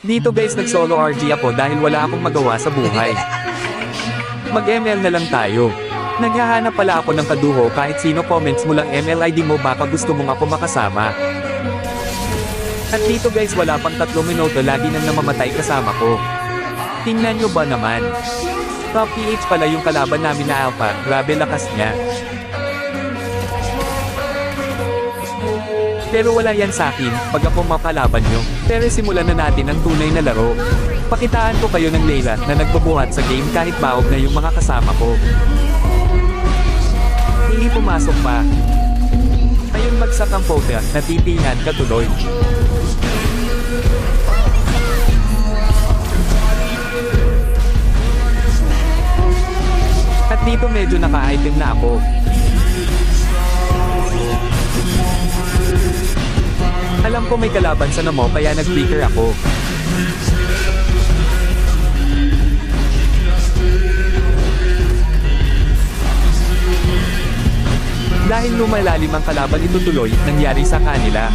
Dito guys nag-solo RG ako dahil wala akong magawa sa buhay. Mag-ML na lang tayo. Naghahanap pala ako ng kaduho kahit sino, comments mo lang ML ID mo baka gusto mong ako makasama. At dito guys wala pang 3 minuto lagi nang namamatay kasama ko. Tingnan nyo ba naman? Top PH pala yung kalaban namin na Alpha, grabe lakas niya. Pero wala yan sa akin, pag ako makalaban nyo. Pero simulan na natin ang tunay na laro. Pakitaan ko kayo ng Layla na nagbubuhat sa game kahit baog na yung mga kasama ko. Hindi pumasok pa. Ayun bagsak ang photo, natitingan ka tuloy. At dito medyo naka-item na ako. Alam ko may kalaban sa Namo kaya nag-flicker ako. Dahil lumalalim ang kalaban ito tuloy, nangyari sa kanila.